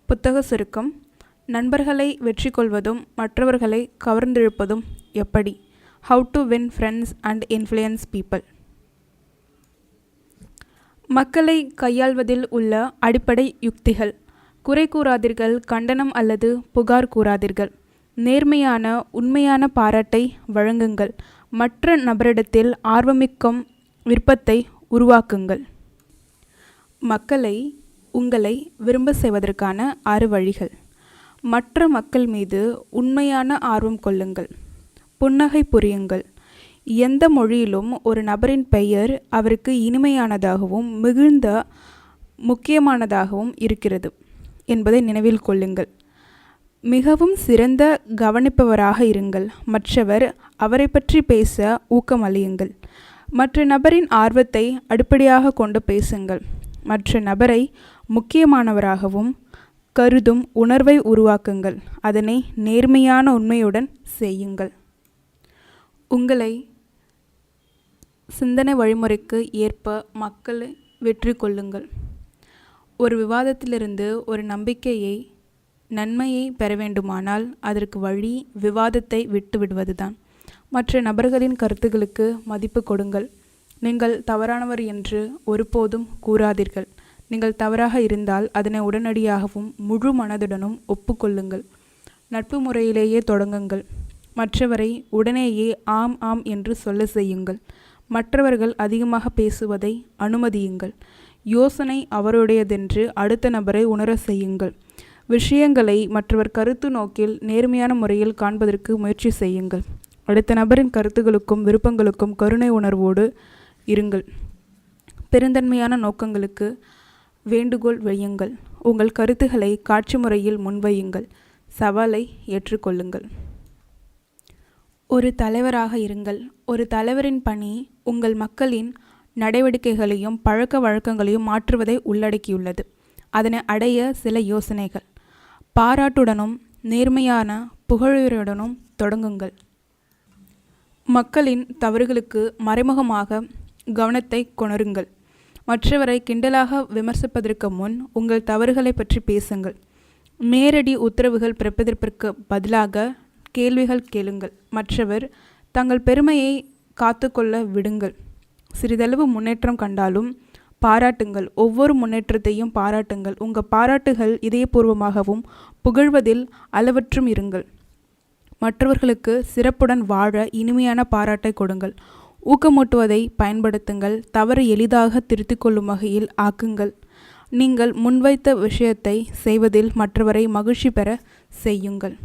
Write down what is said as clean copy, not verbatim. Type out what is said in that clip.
புத்தக சுருக்கம். நண்பர்களை வெற்றி கொள்வதும் மற்றவர்களை கவர்ந்திழுப்பதும் எப்படி? How to win friends and influence people. மக்களை கையாள்வதில் உள்ள அடிப்படை யுக்திகள். குறை கூறாதீர்கள், கண்டனம் அல்லது புகார் கூறாதீர்கள். நேர்மையான உண்மையான பாராட்டை வழங்குங்கள். மற்ற நபரிடத்தில் ஆர்வமிக்கும் விருப்பத்தை உருவாக்குங்கள். மக்களை உங்களை விரும்ப செய்வதற்கான 6 வழிகள். மற்ற மக்கள் மீது உண்மையான ஆர்வம் கொள்ளுங்கள். புன்னகை புரியுங்கள். எந்த மொழியிலும் ஒரு நபரின் பெயர் அவருக்கு இனிமையானதாகவும் மிகுந்த முக்கியமானதாகவும் இருக்கிறது என்பதை நினைவில் கொள்ளுங்கள். மிகவும் சிறந்த கவனிப்பவராக இருங்கள். மற்றவர் அவரை பற்றி பேச ஊக்கமளியுங்கள். மற்ற நபரின் ஆர்வத்தை அடிப்படையாக கொண்டு பேசுங்கள். மற்ற நபரை முக்கியமானவராகவும் கருதும் உணர்வை உருவாக்குங்கள். அதனை நேர்மையான உண்மையுடன் செய்யுங்கள். உங்களை சிந்தனை வழிமுறைக்கு ஏற்ப மக்களை வெற்றி கொள்ளுங்கள். ஒரு விவாதத்திலிருந்து ஒரு நன்மையை பெற வேண்டுமானால் அதற்கு வழி விவாதத்தை விட்டுவிடுவதுதான். மற்ற நபர்களின் கருத்துக்களுக்கு மதிப்பு கொடுங்கள். நீங்கள் தவறானவர் என்று ஒருபோதும் கூறாதீர்கள். நீங்கள் தவறாக இருந்தால் அதனை உடனடியாகவும் முழு மனதுடனும் ஒப்புக்கொள்ளுங்கள். நட்பு முறையிலேயே தொடங்குங்கள். மற்றவரை உடனேயே ஆம் ஆம் என்று சொல்ல செய்யுங்கள். மற்றவர்கள் அதிகமாக பேசுவதை அனுமதியுங்கள். யோசனை அவருடையதென்று அடுத்த நபரை உணர செய்யுங்கள். விஷயங்களை மற்றவர் கருத்து நோக்கில் நேர்மையான முறையில் காண்பதற்கு முயற்சி செய்யுங்கள். அடுத்த நபரின் கருத்துகளுக்கும் விருப்பங்களுக்கும் கருணை உணர்வோடு இருங்கள். பெருந்தன்மையான நோக்கங்களுக்கு வேண்டுகோள் வையுங்கள். உங்கள் கருத்துக்களை காட்சி முறையில் முன்வையுங்கள். சவாலை ஏற்றுக்கொள்ளுங்கள். ஒரு தலைவராக இருங்கள். ஒரு தலைவரின் பணி உங்கள் மக்களின் நடவடிக்கைகளையும் பழக்க வழக்கங்களையும் மாற்றுவதை உள்ளடக்கியுள்ளது. அதனை அடைய சில யோசனைகள். பாராட்டுடனும் நேர்மையான புகழுரையுடனும் தொடங்குங்கள். மக்களின் தவறுகளுக்கு மறைமுகமாக கவனத்தை கொணருங்கள். மற்றவரை கிண்டலாக விமர்சிப்பதற்கு முன் உங்கள் தவறுகளை பற்றி பேசுங்கள். நேரடி உத்தரவுகள் பிறப்பதற்கு பதிலாக கேள்விகள் கேளுங்கள். மற்றவர் தங்கள் பெருமையை காத்துக்கொள்ள விடுங்கள். சிறிதளவு முன்னேற்றம் கண்டாலும் பாராட்டுங்கள். ஒவ்வொரு முன்னேற்றத்தையும் பாராட்டுங்கள். உங்கள் பாராட்டுகள் இதயபூர்வமாகவும் புகழ்வதில் அளவற்றும் இருங்கள். மற்றவர்களுக்கு சிறப்புடன் வாழ இனிமையான பாராட்டை கொடுங்கள். ஊக்கமூட்டுவதை பயன்படுத்துங்கள். தவறு எளிதாக திருத்திக் கொள்ளும் வகையில் ஆக்குங்கள். நீங்கள் முன்வைத்த விஷயத்தை செய்வதில் மற்றவரை மகிழ்ச்சி பெற செய்யுங்கள்.